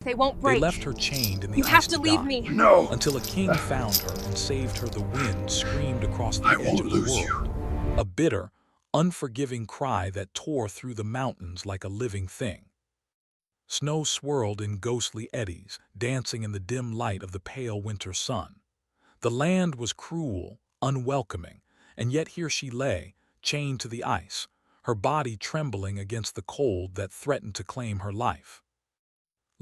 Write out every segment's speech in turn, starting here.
They won't They break. left her chained in the You ice have to to leave die, me. No! until a king found her and saved her. The wind screamed across the I edge won't of the lose world, a bitter, unforgiving cry that tore through the mountains like a living thing. Snow swirled in ghostly eddies, dancing in the dim light of the pale winter sun. The land was cruel, unwelcoming, and yet here she lay, chained to the ice, her body trembling against the cold that threatened to claim her life.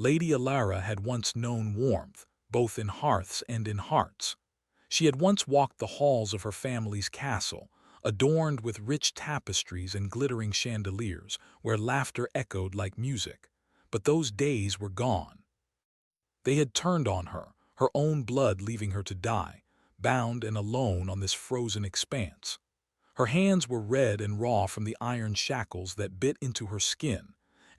Lady Alara had once known warmth, both in hearths and in hearts. She had once walked the halls of her family's castle, adorned with rich tapestries and glittering chandeliers, where laughter echoed like music. But those days were gone. They had turned on her, her own blood leaving her to die, bound and alone on this frozen expanse. Her hands were red and raw from the iron shackles that bit into her skin,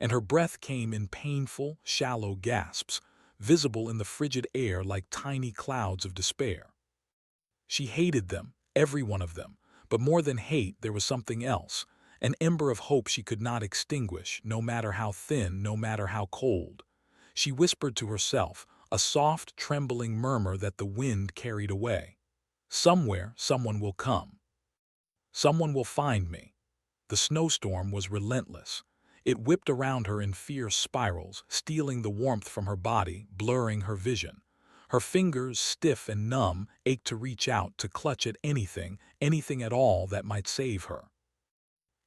and her breath came in painful, shallow gasps, visible in the frigid air like tiny clouds of despair. She hated them, every one of them, but more than hate there was something else, an ember of hope she could not extinguish, no matter how thin, no matter how cold. She whispered to herself, a soft, trembling murmur that the wind carried away. Somewhere, someone will come. Someone will find me. The snowstorm was relentless. It whipped around her in fierce spirals, stealing the warmth from her body, blurring her vision. Her fingers, stiff and numb, ached to reach out, to clutch at anything, anything at all that might save her.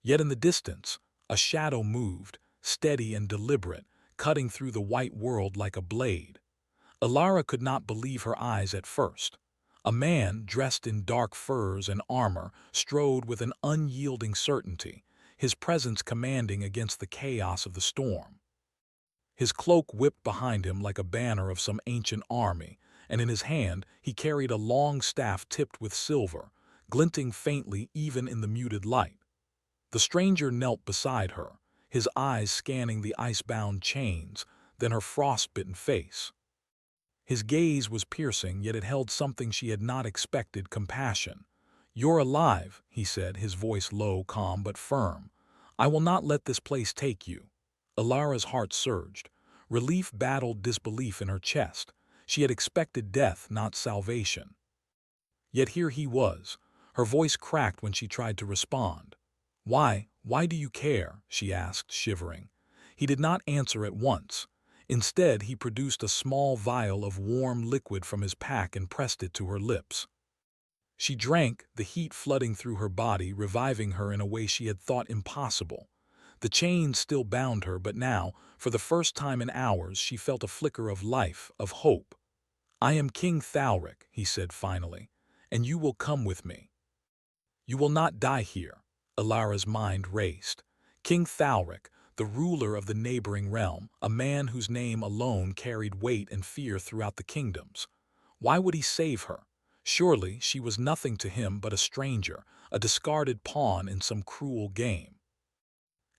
Yet in the distance, a shadow moved, steady and deliberate, cutting through the white world like a blade. Alara could not believe her eyes at first. A man, dressed in dark furs and armor, strode with an unyielding certainty, his presence commanding against the chaos of the storm. His cloak whipped behind him like a banner of some ancient army, and in his hand he carried a long staff tipped with silver, glinting faintly even in the muted light. The stranger knelt beside her, his eyes scanning the ice-bound chains, then her frostbitten face. His gaze was piercing, yet it held something she had not expected: compassion. "You're alive," he said, his voice low, calm, but firm. "I will not let this place take you." Alara's heart surged. Relief battled disbelief in her chest. She had expected death, not salvation. Yet here he was. Her voice cracked when she tried to respond. Why do you care?" she asked, shivering. He did not answer at once. Instead, he produced a small vial of warm liquid from his pack and pressed it to her lips. She drank, the heat flooding through her body, reviving her in a way she had thought impossible. The chains still bound her, but now, for the first time in hours, she felt a flicker of life, of hope. "I am King Thalric," he said finally, "and you will come with me. You will not die here." Alara's mind raced. King Thalric, the ruler of the neighboring realm, a man whose name alone carried weight and fear throughout the kingdoms. Why would he save her? Surely she was nothing to him but a stranger, a discarded pawn in some cruel game.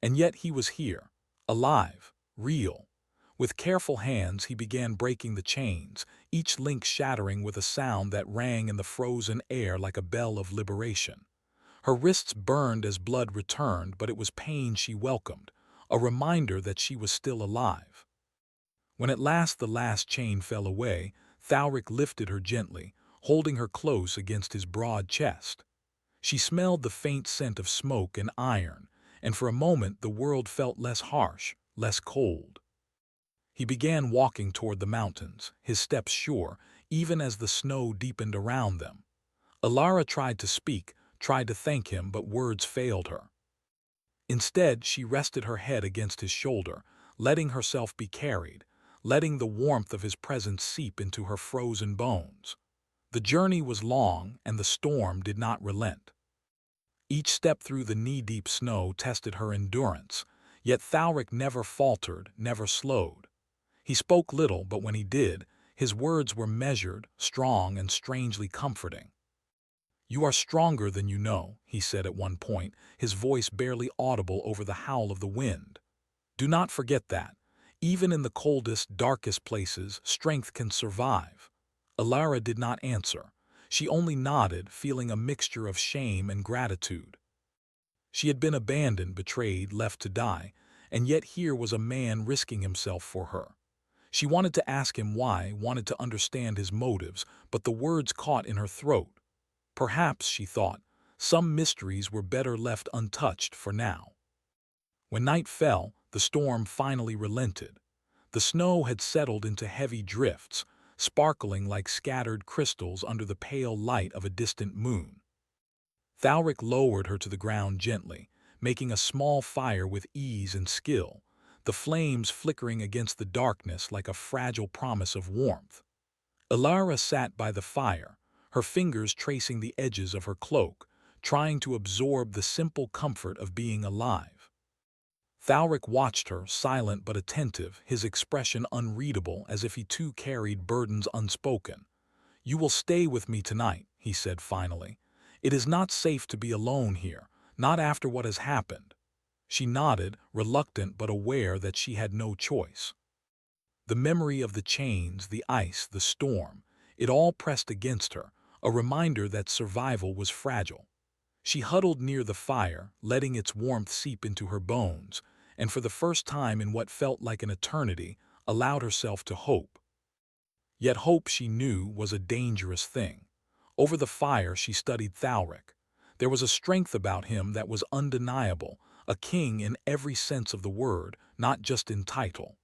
And yet he was here, alive, real. With careful hands he began breaking the chains, each link shattering with a sound that rang in the frozen air like a bell of liberation. Her wrists burned as blood returned, but it was pain she welcomed, a reminder that she was still alive. When at last the last chain fell away, Thalric lifted her gently, holding her close against his broad chest. She smelled the faint scent of smoke and iron, and for a moment the world felt less harsh, less cold. He began walking toward the mountains, his steps sure, even as the snow deepened around them. Alara tried to speak, tried to thank him, but words failed her. Instead, she rested her head against his shoulder, letting herself be carried, letting the warmth of his presence seep into her frozen bones. The journey was long, and the storm did not relent. Each step through the knee-deep snow tested her endurance, yet Thalric never faltered, never slowed. He spoke little, but when he did, his words were measured, strong, and strangely comforting. "You are stronger than you know," he said at one point, his voice barely audible over the howl of the wind. "Do not forget that. Even in the coldest, darkest places, strength can survive." Alara did not answer. She only nodded, feeling a mixture of shame and gratitude. She had been abandoned, betrayed, left to die, and yet here was a man risking himself for her. She wanted to ask him why, wanted to understand his motives, but the words caught in her throat. Perhaps, she thought, some mysteries were better left untouched for now. When night fell, the storm finally relented. The snow had settled into heavy drifts, sparkling like scattered crystals under the pale light of a distant moon. Thalric lowered her to the ground gently, making a small fire with ease and skill, the flames flickering against the darkness like a fragile promise of warmth. Ilara sat by the fire, her fingers tracing the edges of her cloak, trying to absorb the simple comfort of being alive. Thalric watched her, silent but attentive, his expression unreadable, as if he too carried burdens unspoken. "You will stay with me tonight," he said finally. "It is not safe to be alone here, not after what has happened." She nodded, reluctant but aware that she had no choice. The memory of the chains, the ice, the storm, it all pressed against her, a reminder that survival was fragile. She huddled near the fire, letting its warmth seep into her bones, and for the first time in what felt like an eternity, allowed herself to hope. Yet hope, she knew, was a dangerous thing. Over the fire she studied Thalric. There was a strength about him that was undeniable, a king in every sense of the word, not just in title.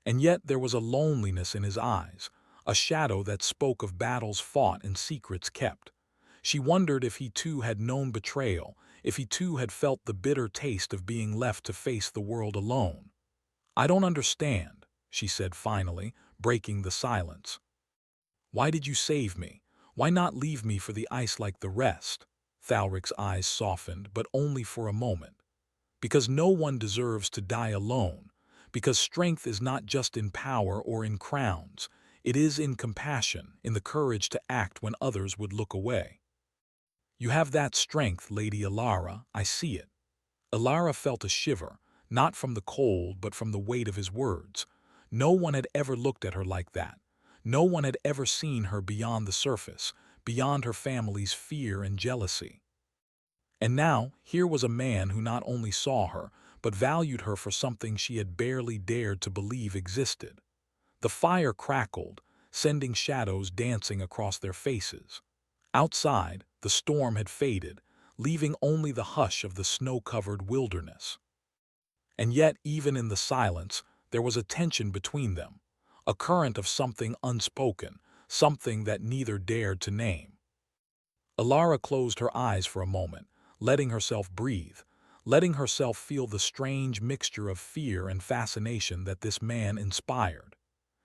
And yet there was a loneliness in his eyes, a shadow that spoke of battles fought and secrets kept. She wondered if he too had known betrayal, if he too had felt the bitter taste of being left to face the world alone. "I don't understand," she said finally, breaking the silence. "Why did you save me? Why not leave me for the ice like the rest?" Thalric's eyes softened, but only for a moment. "Because no one deserves to die alone. Because strength is not just in power or in crowns. It is in compassion, in the courage to act when others would look away. You have that strength, Lady Ilara, I see it." Ilara felt a shiver, not from the cold but from the weight of his words. No one had ever looked at her like that. No one had ever seen her beyond the surface, beyond her family's fear and jealousy. And now, here was a man who not only saw her, but valued her for something she had barely dared to believe existed. The fire crackled, sending shadows dancing across their faces. Outside, the storm had faded, leaving only the hush of the snow-covered wilderness. And yet, even in the silence, there was a tension between them, a current of something unspoken, something that neither dared to name. Ilara closed her eyes for a moment, letting herself breathe, letting herself feel the strange mixture of fear and fascination that this man inspired.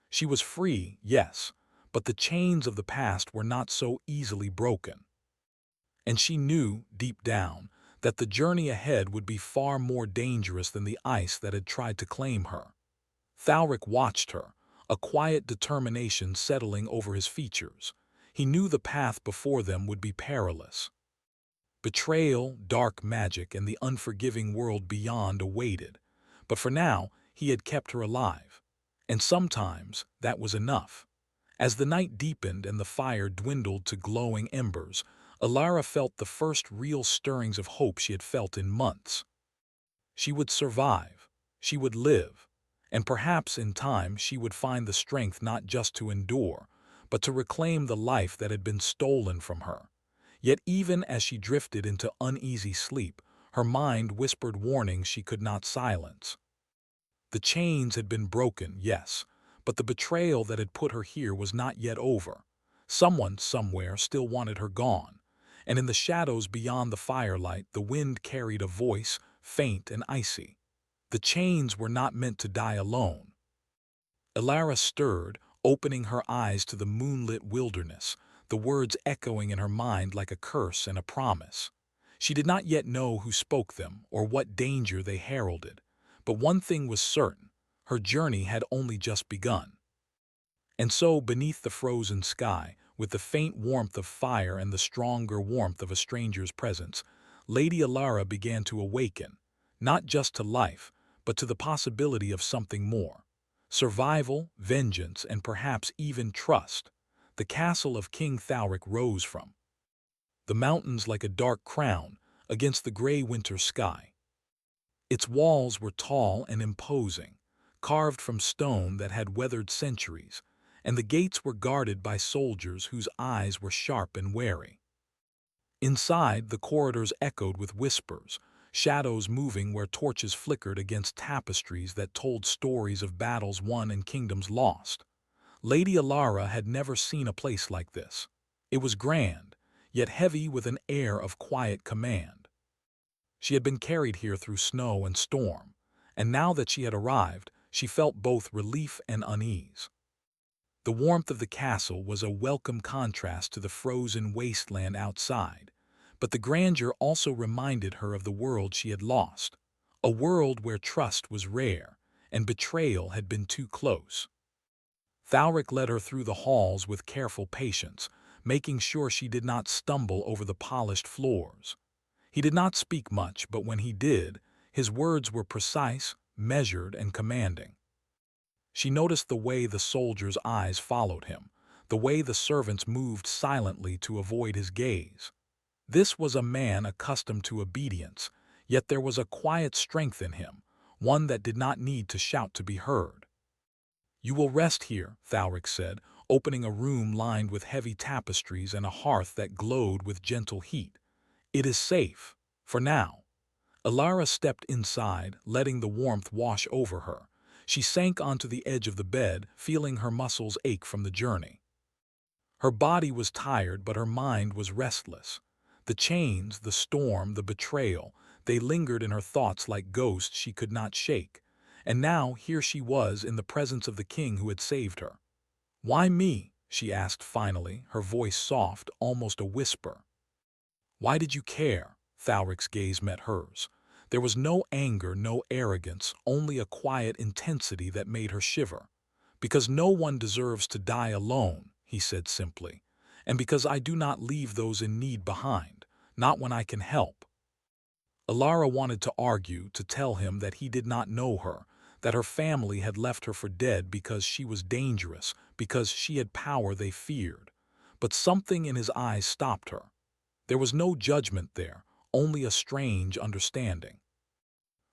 She was free, yes, but the chains of the past were not so easily broken. And she knew, deep down, that the journey ahead would be far more dangerous than the ice that had tried to claim her. Thalric watched her, a quiet determination settling over his features. He knew the path before them would be perilous. Betrayal, dark magic, and the unforgiving world beyond awaited. But for now, he had kept her alive. And sometimes that was enough. As the night deepened and the fire dwindled to glowing embers, Ilara felt the first real stirrings of hope she had felt in months. She would survive. She would live. And perhaps in time she would find the strength not just to endure, but to reclaim the life that had been stolen from her. Yet even as she drifted into uneasy sleep, her mind whispered warnings she could not silence. The chains had been broken, yes, but the betrayal that had put her here was not yet over. Someone, somewhere, still wanted her gone. And in the shadows beyond the firelight, the wind carried a voice, faint and icy. The chains were not meant to die alone. Ilara stirred, opening her eyes to the moonlit wilderness, the words echoing in her mind like a curse and a promise. She did not yet know who spoke them or what danger they heralded, but one thing was certain: her journey had only just begun. And so, beneath the frozen sky, with the faint warmth of fire and the stronger warmth of a stranger's presence, Lady Ilara began to awaken, not just to life, but to the possibility of something more. Survival, vengeance, and perhaps even trust. The castle of King Thalric rose from the mountains like a dark crown against the gray winter sky. Its walls were tall and imposing, carved from stone that had weathered centuries, and the gates were guarded by soldiers whose eyes were sharp and wary. Inside, the corridors echoed with whispers, shadows moving where torches flickered against tapestries that told stories of battles won and kingdoms lost. Lady Alara had never seen a place like this. It was grand, yet heavy with an air of quiet command. She had been carried here through snow and storm, and now that she had arrived, she felt both relief and unease. The warmth of the castle was a welcome contrast to the frozen wasteland outside, but the grandeur also reminded her of the world she had lost, a world where trust was rare and betrayal had been too close. Thalric led her through the halls with careful patience, making sure she did not stumble over the polished floors. He did not speak much, but when he did, his words were precise, measured, and commanding. She noticed the way the soldiers' eyes followed him, the way the servants moved silently to avoid his gaze. This was a man accustomed to obedience, yet there was a quiet strength in him, one that did not need to shout to be heard. "You will rest here," Thalric said, opening a room lined with heavy tapestries and a hearth that glowed with gentle heat. "It is safe, for now." Alara stepped inside, letting the warmth wash over her. She sank onto the edge of the bed, feeling her muscles ache from the journey. Her body was tired, but her mind was restless. The chains, the storm, the betrayal, they lingered in her thoughts like ghosts she could not shake. And now here she was in the presence of the king who had saved her. "Why me?" she asked finally, her voice soft, almost a whisper. "Why did you care?" Thalric's gaze met hers. There was no anger, no arrogance, only a quiet intensity that made her shiver. "Because no one deserves to die alone," he said simply, "and because I do not leave those in need behind, not when I can help." Alara wanted to argue, to tell him that he did not know her, that her family had left her for dead because she was dangerous, because she had power they feared. But something in his eyes stopped her. There was no judgment there, only a strange understanding.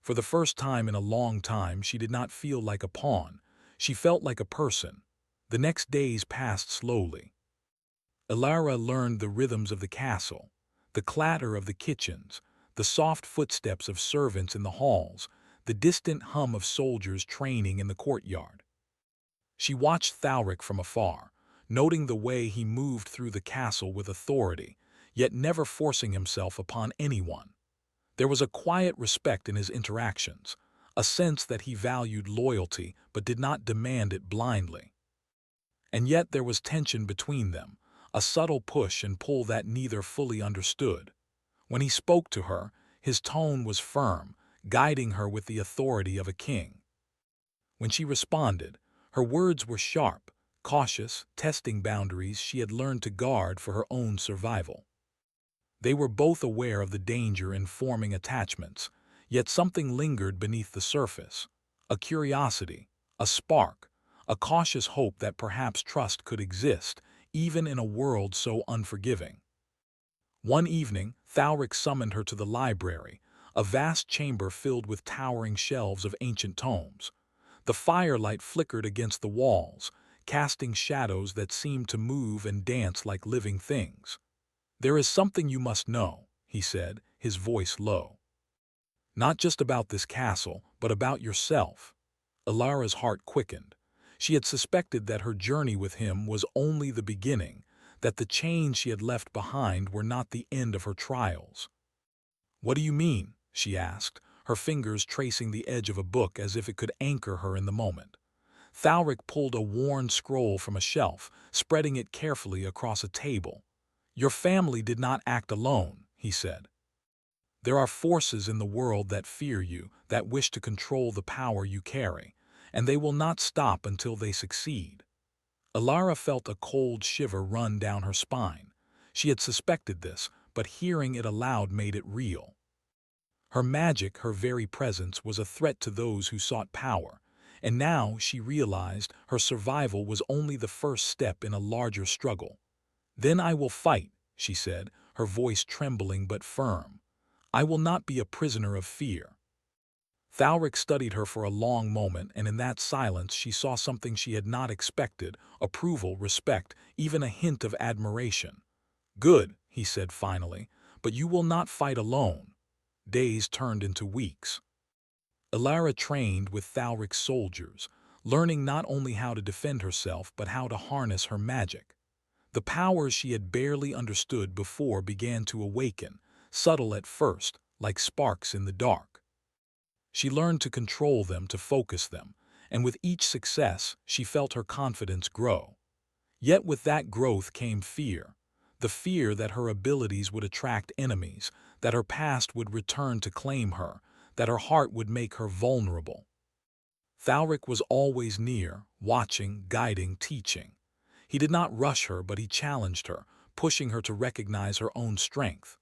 For the first time in a long time, she did not feel like a pawn. She felt like a person. The next days passed slowly. Alara learned the rhythms of the castle, the clatter of the kitchens, the soft footsteps of servants in the halls, the distant hum of soldiers training in the courtyard. She watched Thalric from afar, noting the way he moved through the castle with authority, yet never forcing himself upon anyone. There was a quiet respect in his interactions, a sense that he valued loyalty but did not demand it blindly. And yet there was tension between them, a subtle push and pull that neither fully understood. When he spoke to her, his tone was firm, guiding her with the authority of a king. When she responded, her words were sharp, cautious, testing boundaries she had learned to guard for her own survival. They were both aware of the danger in forming attachments, yet something lingered beneath the surface, a curiosity, a spark, a cautious hope that perhaps trust could exist, even in a world so unforgiving. One evening, Thalric summoned her to the library, a vast chamber filled with towering shelves of ancient tomes. The firelight flickered against the walls, casting shadows that seemed to move and dance like living things. "There is something you must know," he said, his voice low. "Not just about this castle, but about yourself." Alara's heart quickened. She had suspected that her journey with him was only the beginning, that the chains she had left behind were not the end of her trials. "What do you mean?" she asked, her fingers tracing the edge of a book as if it could anchor her in the moment. Thalric pulled a worn scroll from a shelf, spreading it carefully across a table. "Your family did not act alone," he said. "There are forces in the world that fear you, that wish to control the power you carry, and they will not stop until they succeed." Alara felt a cold shiver run down her spine. She had suspected this, but hearing it aloud made it real. Her magic, her very presence, was a threat to those who sought power, and now she realized her survival was only the first step in a larger struggle. "Then I will fight," she said, her voice trembling but firm. "I will not be a prisoner of fear." Thalric studied her for a long moment, and in that silence she saw something she had not expected: approval, respect, even a hint of admiration. "Good," he said finally, "but you will not fight alone." Days turned into weeks. Elara trained with Thalric's soldiers, learning not only how to defend herself but how to harness her magic. The powers she had barely understood before began to awaken, subtle at first, like sparks in the dark. She learned to control them, to focus them, and with each success she felt her confidence grow. Yet with that growth came fear, the fear that her abilities would attract enemies, that her past would return to claim her, that her heart would make her vulnerable. Thalric was always near, watching, guiding, teaching. He did not rush her, but he challenged her, pushing her to recognize her own strength.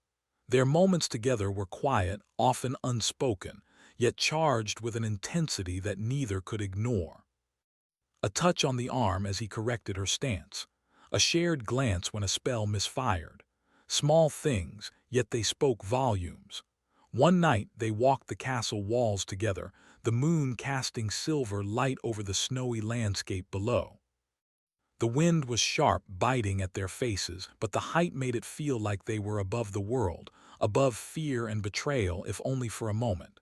Their moments together were quiet, often unspoken, yet charged with an intensity that neither could ignore. A touch on the arm as he corrected her stance, a shared glance when a spell misfired. Small things, yet they spoke volumes. One night they walked the castle walls together, the moon casting silver light over the snowy landscape below. The wind was sharp, biting at their faces, but the height made it feel like they were above the world, above fear and betrayal, if only for a moment.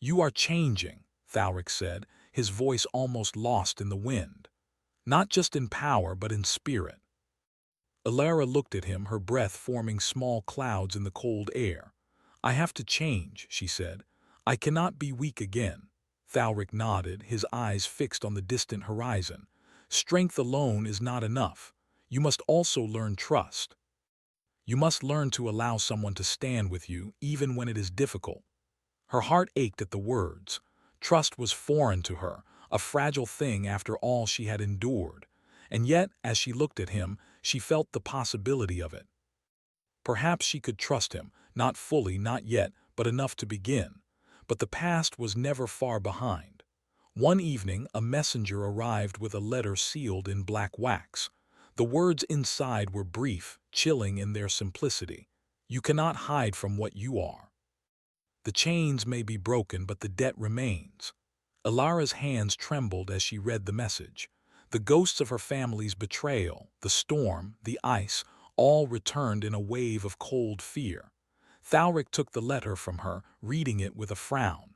"You are changing," Thalric said, his voice almost lost in the wind. "Not just in power, but in spirit." Elara looked at him, her breath forming small clouds in the cold air. "I have to change," she said. "I cannot be weak again." Thalric nodded, his eyes fixed on the distant horizon. "Strength alone is not enough. You must also learn trust. You must learn to allow someone to stand with you, even when it is difficult." Her heart ached at the words. Trust was foreign to her, a fragile thing after all she had endured. And yet, as she looked at him, she felt the possibility of it. Perhaps she could trust him, not fully, not yet, but enough to begin. But the past was never far behind. One evening, a messenger arrived with a letter sealed in black wax. The words inside were brief, chilling in their simplicity. "You cannot hide from what you are. The chains may be broken, but the debt remains." Elara's hands trembled as she read the message. The ghosts of her family's betrayal, the storm, the ice, all returned in a wave of cold fear. Thalric took the letter from her, reading it with a frown.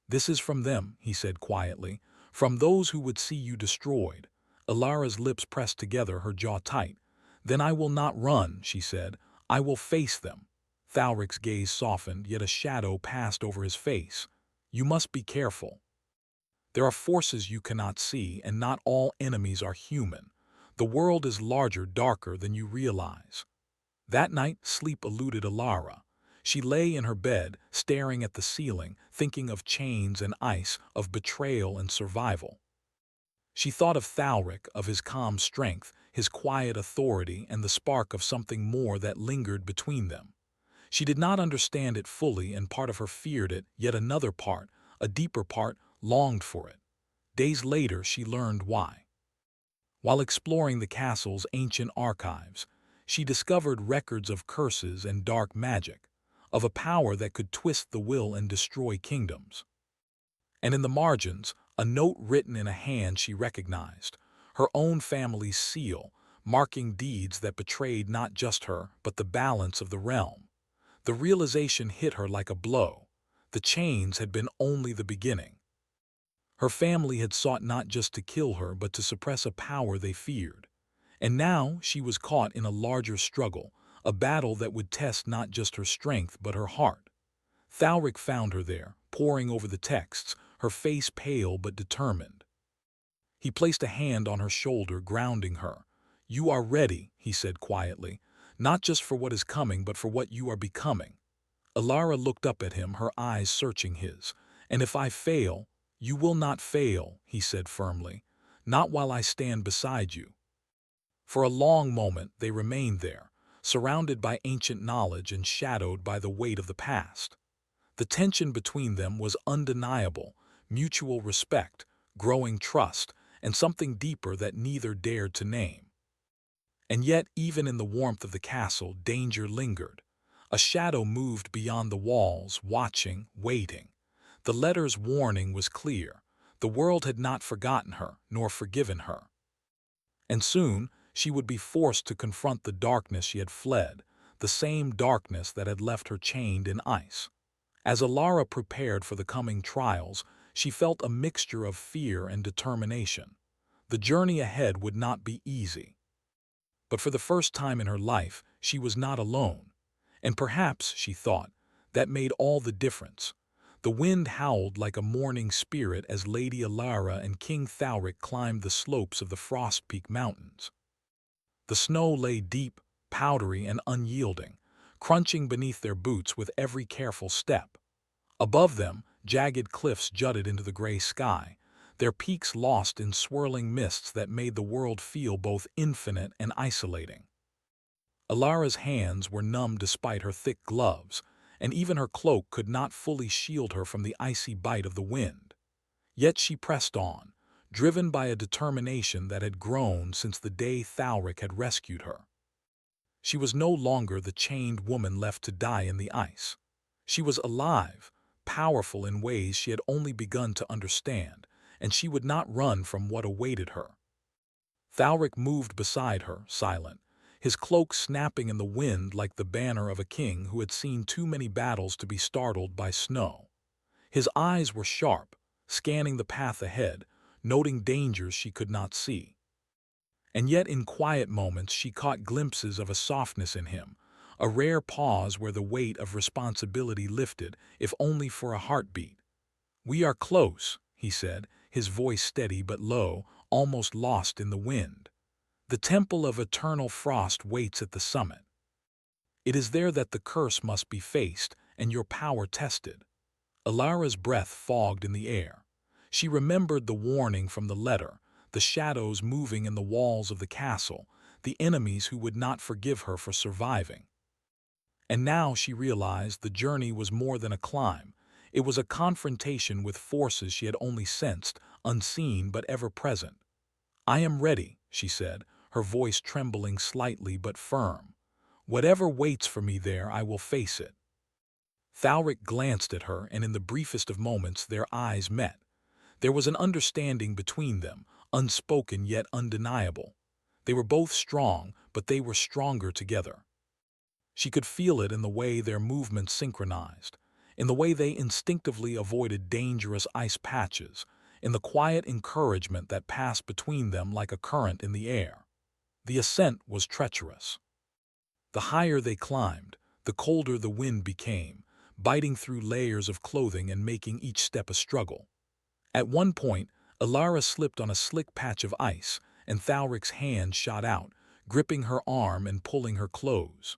"This is from them," he said quietly, "from those who would see you destroyed." Elara's lips pressed together, her jaw tight. "Then I will not run," she said. "I will face them." Thalric's gaze softened, yet a shadow passed over his face. "You must be careful. There are forces you cannot see, and not all enemies are human. The world is larger, darker than you realize." That night, sleep eluded Elara. She lay in her bed, staring at the ceiling, thinking of chains and ice, of betrayal and survival. She thought of Thalric, of his calm strength, his quiet authority, and the spark of something more that lingered between them. She did not understand it fully, and part of her feared it, yet another part, a deeper part, longed for it. Days later she learned why. While exploring the castle's ancient archives, she discovered records of curses and dark magic, of a power that could twist the will and destroy kingdoms. And in the margins, a note written in a hand she recognized, her own family's seal, marking deeds that betrayed not just her, but the balance of the realm. The realization hit her like a blow. The chains had been only the beginning. Her family had sought not just to kill her, but to suppress a power they feared. And now she was caught in a larger struggle, a battle that would test not just her strength, but her heart. Thalric found her there, poring over the texts, her face pale but determined. He placed a hand on her shoulder, grounding her. "You are ready," he said quietly, "not just for what is coming, but for what you are becoming." Elara looked up at him, her eyes searching his. "And if I fail—" "You will not fail," he said firmly, "not while I stand beside you." For a long moment they remained there, surrounded by ancient knowledge and shadowed by the weight of the past. The tension between them was undeniable: mutual respect, growing trust, and something deeper that neither dared to name. And yet, even in the warmth of the castle, danger lingered. A shadow moved beyond the walls, watching, waiting. The letter's warning was clear. The world had not forgotten her, nor forgiven her. And soon, she would be forced to confront the darkness she had fled, the same darkness that had left her chained in ice. As Alara prepared for the coming trials, she felt a mixture of fear and determination. The journey ahead would not be easy. But for the first time in her life, she was not alone. And perhaps, she thought, that made all the difference. The wind howled like a mourning spirit as Lady Alara and King Thalric climbed the slopes of the Frost Peak Mountains. The snow lay deep, powdery, and unyielding, crunching beneath their boots with every careful step. Above them, jagged cliffs jutted into the gray sky, their peaks lost in swirling mists that made the world feel both infinite and isolating. Alara's hands were numb despite her thick gloves, and even her cloak could not fully shield her from the icy bite of the wind. Yet she pressed on, driven by a determination that had grown since the day Thalric had rescued her. She was no longer the chained woman left to die in the ice. She was alive, powerful in ways she had only begun to understand, and she would not run from what awaited her. Thalric moved beside her, silent, his cloak snapping in the wind like the banner of a king who had seen too many battles to be startled by snow. His eyes were sharp, scanning the path ahead, noting dangers she could not see. And yet in quiet moments she caught glimpses of a softness in him, a rare pause where the weight of responsibility lifted, if only for a heartbeat. "We are close," he said, his voice steady but low, almost lost in the wind. "The Temple of Eternal Frost waits at the summit. It is there that the curse must be faced and your power tested." Alara's breath fogged in the air. She remembered the warning from the letter, the shadows moving in the walls of the castle, the enemies who would not forgive her for surviving. And now she realized the journey was more than a climb. It was a confrontation with forces she had only sensed, unseen but ever present. "I am ready," she said, her voice trembling slightly but firm. "Whatever waits for me there, I will face it." Thalric glanced at her, and in the briefest of moments their eyes met. There was an understanding between them, unspoken yet undeniable. They were both strong, but they were stronger together. She could feel it in the way their movements synchronized, in the way they instinctively avoided dangerous ice patches, in the quiet encouragement that passed between them like a current in the air. The ascent was treacherous. The higher they climbed, the colder the wind became, biting through layers of clothing and making each step a struggle. At one point, Alara slipped on a slick patch of ice, and Thalric's hand shot out, gripping her arm and pulling her close.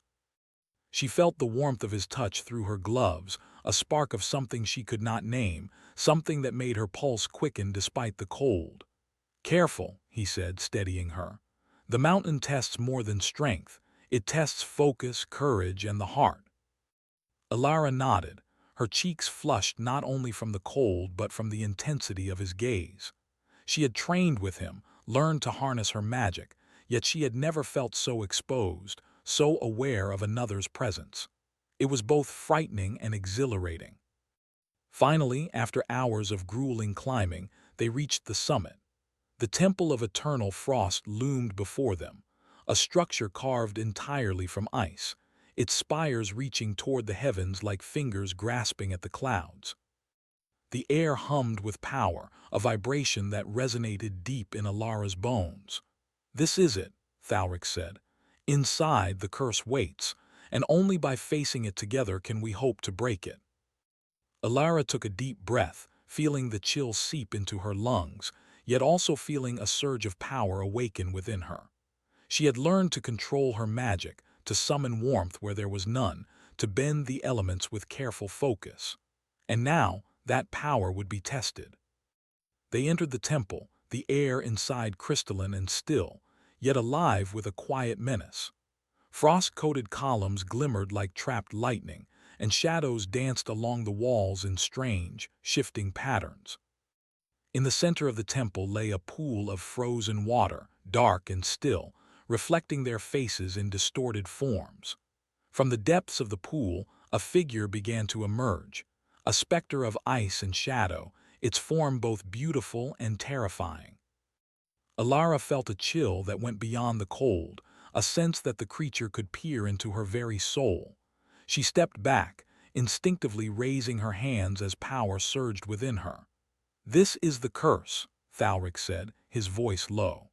She felt the warmth of his touch through her gloves, a spark of something she could not name, something that made her pulse quicken despite the cold. "Careful," he said, steadying her. "The mountain tests more than strength. It tests focus, courage, and the heart." Alara nodded, her cheeks flushed not only from the cold but from the intensity of his gaze. She had trained with him, learned to harness her magic, yet she had never felt so exposed, so aware of another's presence. It was both frightening and exhilarating. Finally, after hours of grueling climbing, they reached the summit. The Temple of Eternal Frost loomed before them, a structure carved entirely from ice, its spires reaching toward the heavens like fingers grasping at the clouds. The air hummed with power, a vibration that resonated deep in Alara's bones. "This is it," Thalric said. "Inside, the curse waits, and only by facing it together can we hope to break it." Alara took a deep breath, feeling the chill seep into her lungs, yet also feeling a surge of power awaken within her. She had learned to control her magic, to summon warmth where there was none, to bend the elements with careful focus. And now, that power would be tested. They entered the temple, the air inside crystalline and still, yet alive with a quiet menace. Frost-coated columns glimmered like trapped lightning, and shadows danced along the walls in strange, shifting patterns. In the center of the temple lay a pool of frozen water, dark and still, reflecting their faces in distorted forms. From the depths of the pool, a figure began to emerge, a specter of ice and shadow, its form both beautiful and terrifying. Alara felt a chill that went beyond the cold, a sense that the creature could peer into her very soul. She stepped back, instinctively raising her hands as power surged within her. "This is the curse," Thalric said, his voice low.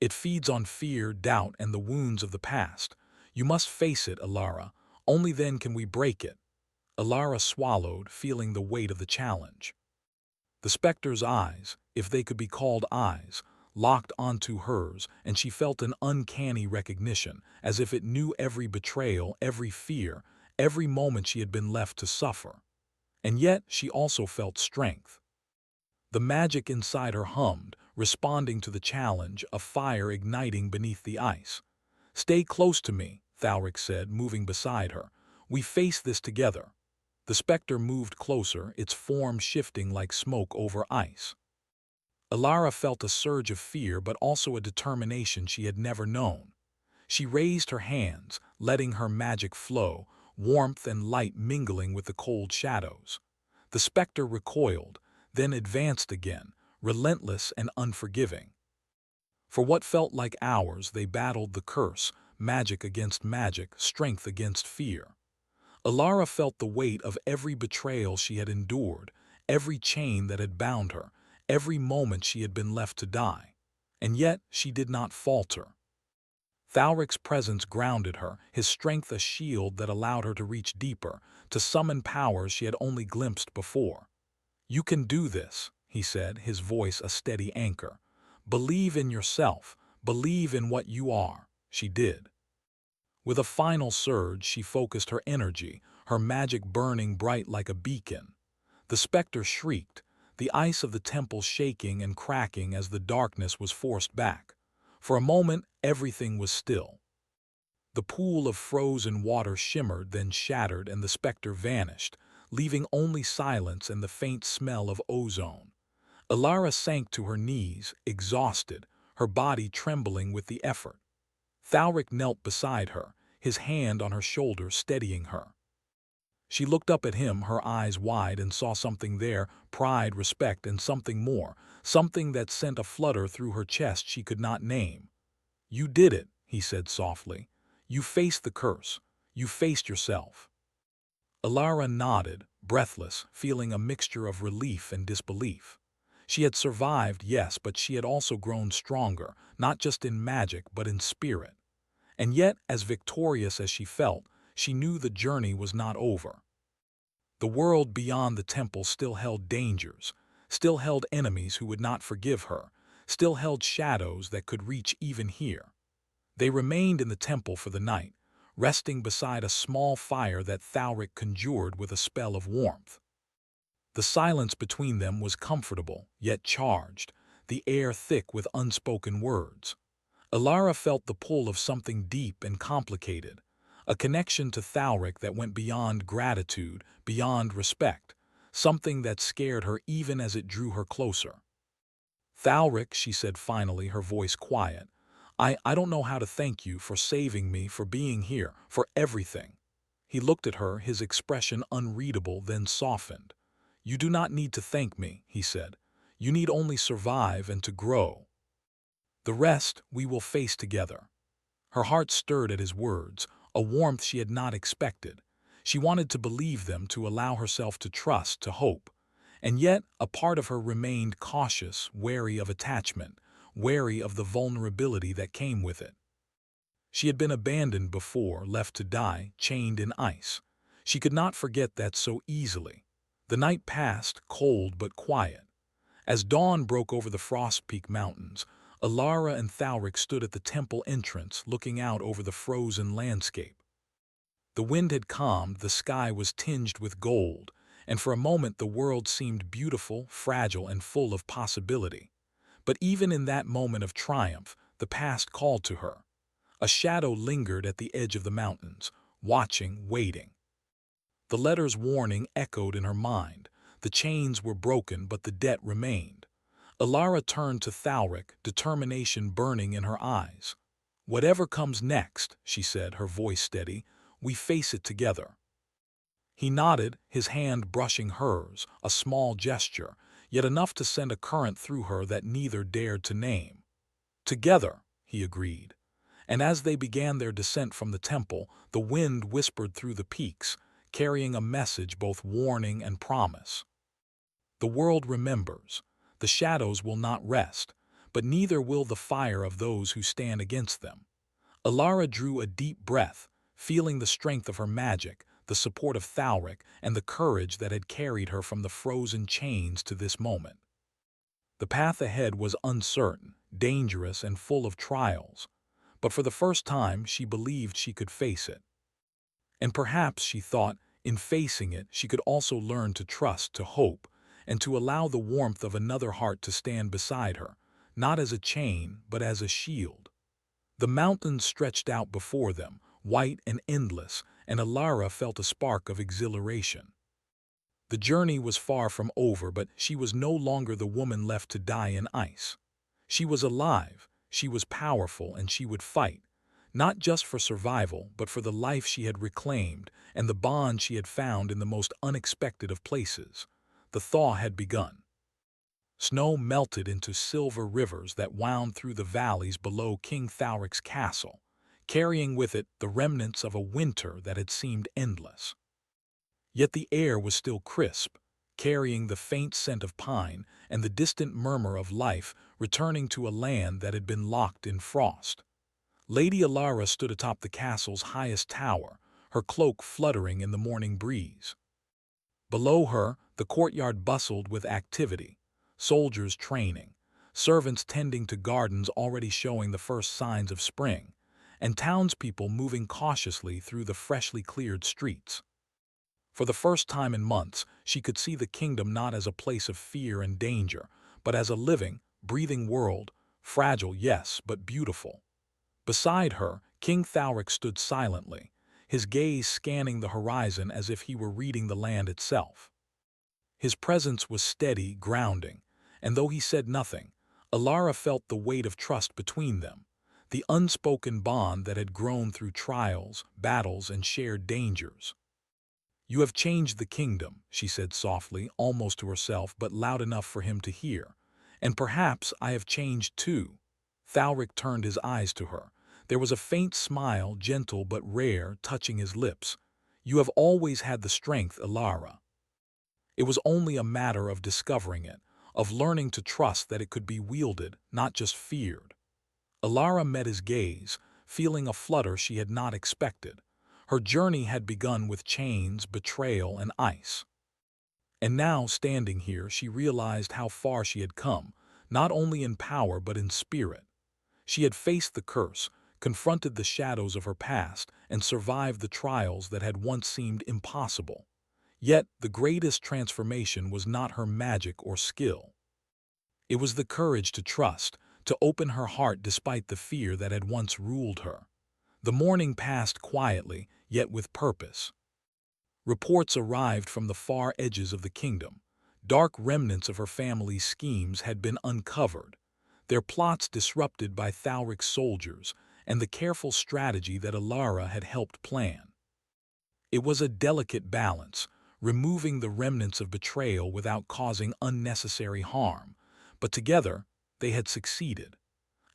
"It feeds on fear, doubt, and the wounds of the past. You must face it, Alara. Only then can we break it." Alara swallowed, feeling the weight of the challenge. The specter's eyes, if they could be called eyes, locked onto hers, and she felt an uncanny recognition, as if it knew every betrayal, every fear, every moment she had been left to suffer. And yet she also felt strength. The magic inside her hummed, responding to the challenge, a fire igniting beneath the ice. "Stay close to me," Thalric said, moving beside her. "We face this together." The specter moved closer, its form shifting like smoke over ice. Alara felt a surge of fear but also a determination she had never known. She raised her hands, letting her magic flow, warmth and light mingling with the cold shadows. The specter recoiled, then advanced again, relentless and unforgiving. For what felt like hours they battled the curse, magic against magic, strength against fear. Alara felt the weight of every betrayal she had endured, every chain that had bound her, every moment she had been left to die. And yet she did not falter. Thalric's presence grounded her, his strength a shield that allowed her to reach deeper, to summon powers she had only glimpsed before. "You can do this," he said, his voice a steady anchor. "Believe in yourself, believe in what you are." She did. With a final surge, she focused her energy, her magic burning bright like a beacon. The specter shrieked, the ice of the temple shaking and cracking as the darkness was forced back. For a moment, everything was still. The pool of frozen water shimmered, then shattered, and the specter vanished, leaving only silence and the faint smell of ozone. Alara sank to her knees, exhausted, her body trembling with the effort. Thalric knelt beside her, his hand on her shoulder steadying her. She looked up at him, her eyes wide, and saw something there, pride, respect, and something more, something that sent a flutter through her chest she could not name. "You did it," he said softly. "You faced the curse. You faced yourself." Alara nodded, breathless, feeling a mixture of relief and disbelief. She had survived, yes, but she had also grown stronger, not just in magic, but in spirit. And yet, as victorious as she felt, she knew the journey was not over. The world beyond the temple still held dangers, still held enemies who would not forgive her, still held shadows that could reach even here. They remained in the temple for the night, resting beside a small fire that Thalric conjured with a spell of warmth. The silence between them was comfortable, yet charged, the air thick with unspoken words. Alara felt the pull of something deep and complicated, a connection to Thalric that went beyond gratitude, beyond respect, something that scared her even as it drew her closer. "Thalric," she said finally, her voice quiet, I don't know how to thank you for saving me, for being here, for everything." He looked at her, his expression unreadable, then softened. "You do not need to thank me," he said. "You need only survive and to grow. The rest we will face together." Her heart stirred at his words, a warmth she had not expected. She wanted to believe them, to allow herself to trust, to hope. And yet, a part of her remained cautious, wary of attachment, wary of the vulnerability that came with it. She had been abandoned before, left to die, chained in ice. She could not forget that so easily. The night passed, cold but quiet. As dawn broke over the Frost-Peak Mountains, Alara and Thalric stood at the temple entrance, looking out over the frozen landscape. The wind had calmed, the sky was tinged with gold, and for a moment the world seemed beautiful, fragile, and full of possibility. But even in that moment of triumph, the past called to her. A shadow lingered at the edge of the mountains, watching, waiting. The letter's warning echoed in her mind. The chains were broken, but the debt remained. Alara turned to Thalric, determination burning in her eyes. "Whatever comes next," she said, her voice steady, "we face it together." He nodded, his hand brushing hers, a small gesture, yet enough to send a current through her that neither dared to name. Together, he agreed. And as they began their descent from the temple, the wind whispered through the peaks, carrying a message both warning and promise. The world remembers. The shadows will not rest, but neither will the fire of those who stand against them. Alara drew a deep breath, feeling the strength of her magic, the support of Thalric, and the courage that had carried her from the frozen chains to this moment. The path ahead was uncertain, dangerous, and full of trials, but for the first time she believed she could face it. And perhaps, she thought, in facing it she could also learn to trust, to hope, and to allow the warmth of another heart to stand beside her, not as a chain, but as a shield. The mountains stretched out before them, white and endless, and Alara felt a spark of exhilaration. The journey was far from over, but she was no longer the woman left to die in ice. She was alive, she was powerful, and she would fight, not just for survival, but for the life she had reclaimed and the bond she had found in the most unexpected of places. The thaw had begun. Snow melted into silver rivers that wound through the valleys below King Thalric's castle, carrying with it the remnants of a winter that had seemed endless. Yet the air was still crisp, carrying the faint scent of pine and the distant murmur of life returning to a land that had been locked in frost. Lady Alara stood atop the castle's highest tower, her cloak fluttering in the morning breeze. Below her, the courtyard bustled with activity, soldiers training, servants tending to gardens already showing the first signs of spring, and townspeople moving cautiously through the freshly cleared streets. For the first time in months, she could see the kingdom not as a place of fear and danger, but as a living, breathing world, fragile, yes, but beautiful. Beside her, King Thalric stood silently, his gaze scanning the horizon as if he were reading the land itself. His presence was steady, grounding, and though he said nothing, Alara felt the weight of trust between them, the unspoken bond that had grown through trials, battles, and shared dangers. "You have changed the kingdom," she said softly, almost to herself, but loud enough for him to hear. "And perhaps I have changed too." Thalric turned his eyes to her. There was a faint smile, gentle but rare, touching his lips. "You have always had the strength, Alara. It was only a matter of discovering it, of learning to trust that it could be wielded, not just feared." Alara met his gaze, feeling a flutter she had not expected. Her journey had begun with chains, betrayal, and ice. And now, standing here, she realized how far she had come, not only in power but in spirit. She had faced the curse, confronted the shadows of her past, and survived the trials that had once seemed impossible. Yet, the greatest transformation was not her magic or skill. It was the courage to trust, to open her heart despite the fear that had once ruled her. The morning passed quietly, yet with purpose. Reports arrived from the far edges of the kingdom. Dark remnants of her family's schemes had been uncovered, their plots disrupted by Thalric's soldiers, and the careful strategy that Alara had helped plan. It was a delicate balance, removing the remnants of betrayal without causing unnecessary harm, but together they had succeeded.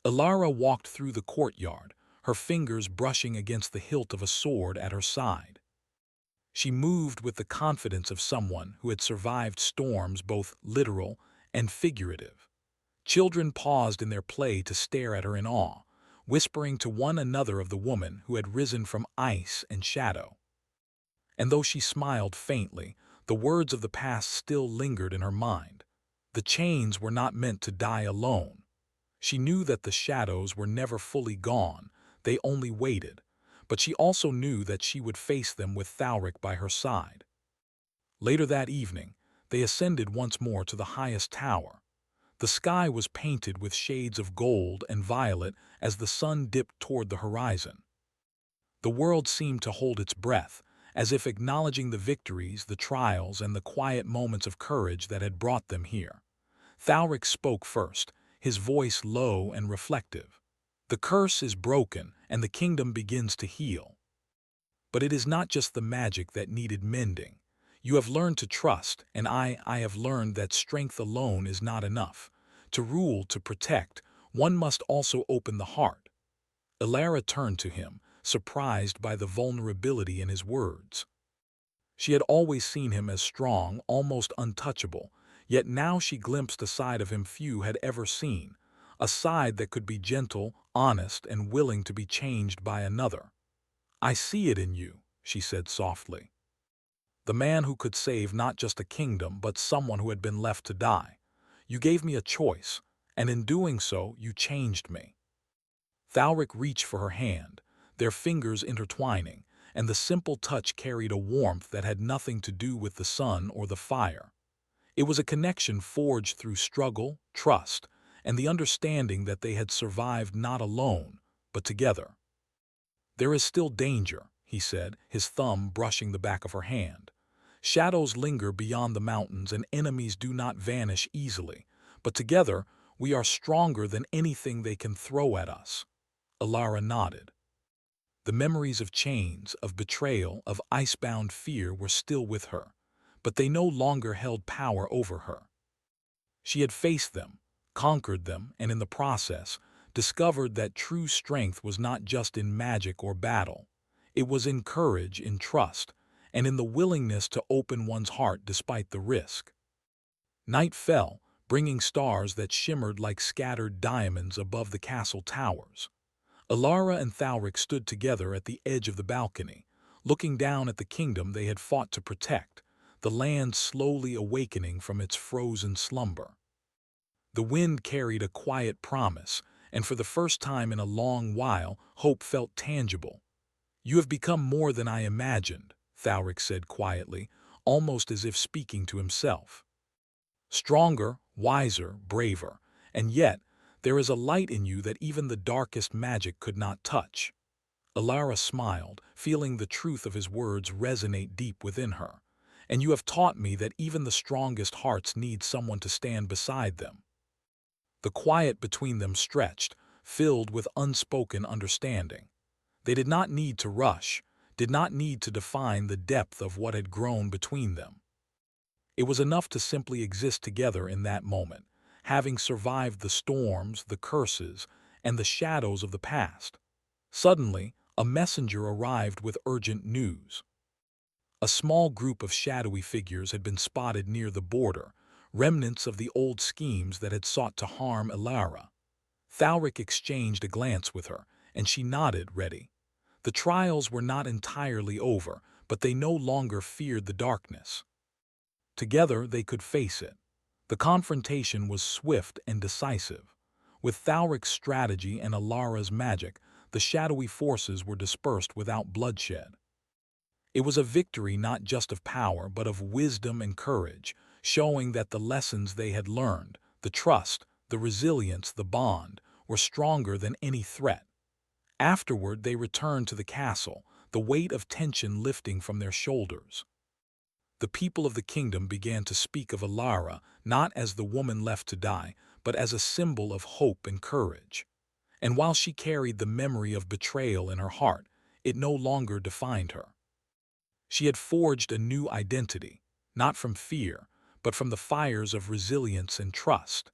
Alara walked through the courtyard, her fingers brushing against the hilt of a sword at her side. She moved with the confidence of someone who had survived storms both literal and figurative. Children paused in their play to stare at her in awe, whispering to one another of the woman who had risen from ice and shadow. And though she smiled faintly, the words of the past still lingered in her mind. The chains were not meant to die alone. She knew that the shadows were never fully gone, they only waited, but she also knew that she would face them with Thalric by her side. Later that evening, they ascended once more to the highest tower. The sky was painted with shades of gold and violet as the sun dipped toward the horizon. The world seemed to hold its breath, as if acknowledging the victories, the trials, and the quiet moments of courage that had brought them here. Thalric spoke first, his voice low and reflective. "The curse is broken, and the kingdom begins to heal." But it is not just the magic that needed mending. You have learned to trust, and I have learned that strength alone is not enough. To rule, to protect, one must also open the heart. Elara turned to him, surprised by the vulnerability in his words. She had always seen him as strong, almost untouchable, yet now she glimpsed a side of him few had ever seen, a side that could be gentle, honest, and willing to be changed by another. "I see it in you," she said softly. "The man who could save not just a kingdom, but someone who had been left to die. You gave me a choice, and in doing so, you changed me." Thalric reached for her hand, their fingers intertwining, and the simple touch carried a warmth that had nothing to do with the sun or the fire. It was a connection forged through struggle, trust, and the understanding that they had survived not alone, but together. "There is still danger," he said, his thumb brushing the back of her hand. "Shadows linger beyond the mountains and enemies do not vanish easily, but together we are stronger than anything they can throw at us." Elara nodded. The memories of chains, of betrayal, of icebound fear were still with her, but they no longer held power over her. She had faced them, conquered them, and in the process, discovered that true strength was not just in magic or battle. It was in courage, in trust, and in the willingness to open one's heart despite the risk. Night fell, bringing stars that shimmered like scattered diamonds above the castle towers. Elara and Thalric stood together at the edge of the balcony, looking down at the kingdom they had fought to protect, the land slowly awakening from its frozen slumber. The wind carried a quiet promise, and for the first time in a long while, hope felt tangible. "You have become more than I imagined," Thalric said quietly, almost as if speaking to himself. "Stronger, wiser, braver, and yet there is a light in you that even the darkest magic could not touch." Elara smiled, feeling the truth of his words resonate deep within her. "And you have taught me that even the strongest hearts need someone to stand beside them." The quiet between them stretched, filled with unspoken understanding. They did not need to rush, did not need to define the depth of what had grown between them. It was enough to simply exist together in that moment, having survived the storms, the curses, and the shadows of the past. Suddenly, a messenger arrived with urgent news. A small group of shadowy figures had been spotted near the border, remnants of the old schemes that had sought to harm Elara. Thalric exchanged a glance with her, and she nodded, ready. The trials were not entirely over, but they no longer feared the darkness. Together they could face it. The confrontation was swift and decisive. With Thalric's strategy and Elara's magic, the shadowy forces were dispersed without bloodshed. It was a victory not just of power, but of wisdom and courage, showing that the lessons they had learned, the trust, the resilience, the bond, were stronger than any threat. Afterward, they returned to the castle, the weight of tension lifting from their shoulders. The people of the kingdom began to speak of Elara not as the woman left to die, but as a symbol of hope and courage. And while she carried the memory of betrayal in her heart, it no longer defined her. She had forged a new identity, not from fear, but from the fires of resilience and trust.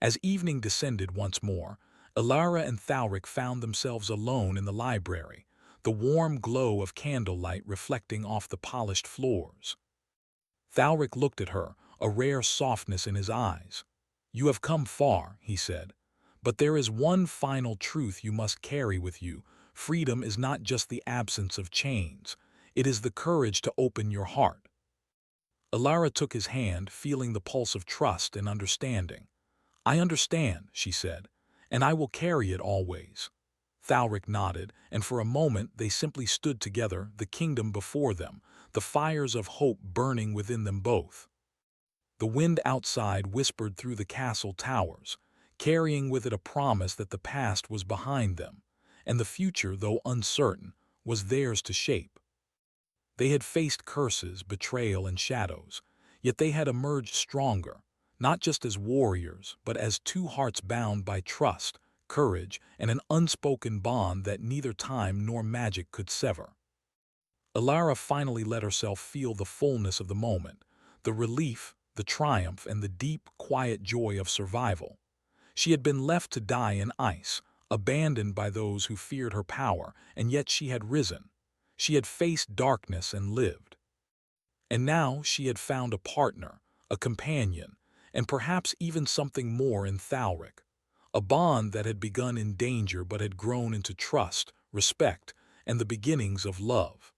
As evening descended once more, Elara and Thalric found themselves alone in the library, the warm glow of candlelight reflecting off the polished floors. Thalric looked at her, a rare softness in his eyes. "You have come far," he said, "but there is one final truth you must carry with you. Freedom is not just the absence of chains. It is the courage to open your heart." Elara took his hand, feeling the pulse of trust and understanding. "I understand," she said, "and I will carry it always." Thalric nodded, and for a moment they simply stood together, the kingdom before them, the fires of hope burning within them both. The wind outside whispered through the castle towers, carrying with it a promise that the past was behind them, and the future, though uncertain, was theirs to shape. They had faced curses, betrayal, and shadows, yet they had emerged stronger, not just as warriors, but as two hearts bound by trust, courage, and an unspoken bond that neither time nor magic could sever. Alara finally let herself feel the fullness of the moment, the relief, the triumph, and the deep, quiet joy of survival. She had been left to die in ice, abandoned by those who feared her power, and yet she had risen. She had faced darkness and lived. And now she had found a partner, a companion, and perhaps even something more in Thalric. A bond that had begun in danger but had grown into trust, respect, and the beginnings of love.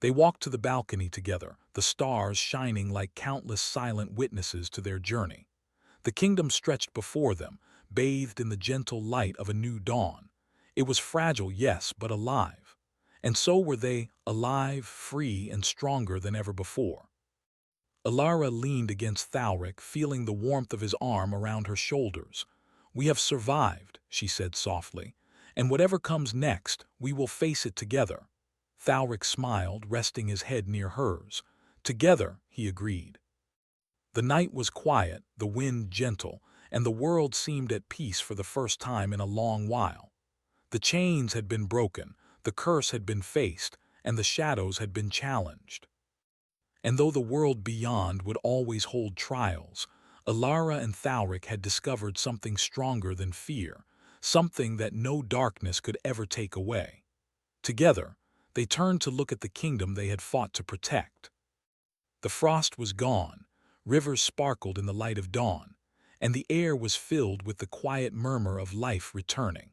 They walked to the balcony together, the stars shining like countless silent witnesses to their journey. The kingdom stretched before them, bathed in the gentle light of a new dawn. It was fragile, yes, but alive. And so were they, alive, free, and stronger than ever before. Alara leaned against Thalric, feeling the warmth of his arm around her shoulders. "We have survived," she said softly, "and whatever comes next, we will face it together." Thalric smiled, resting his head near hers. "Together," he agreed. The night was quiet, the wind gentle, and the world seemed at peace for the first time in a long while. The chains had been broken, the curse had been faced, and the shadows had been challenged. And though the world beyond would always hold trials, Alara and Thalric had discovered something stronger than fear, something that no darkness could ever take away. Together, they turned to look at the kingdom they had fought to protect. The frost was gone, rivers sparkled in the light of dawn, and the air was filled with the quiet murmur of life returning.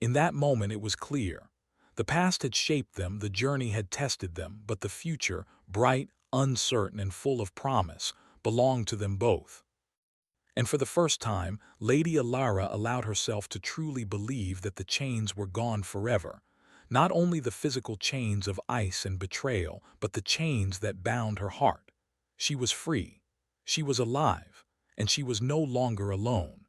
In that moment it was clear. The past had shaped them, the journey had tested them, but the future, bright, uncertain, and full of promise, belonged to them both. And for the first time, Lady Alara allowed herself to truly believe that the chains were gone forever. Not only the physical chains of ice and betrayal, but the chains that bound her heart. She was free. She was alive. And she was no longer alone.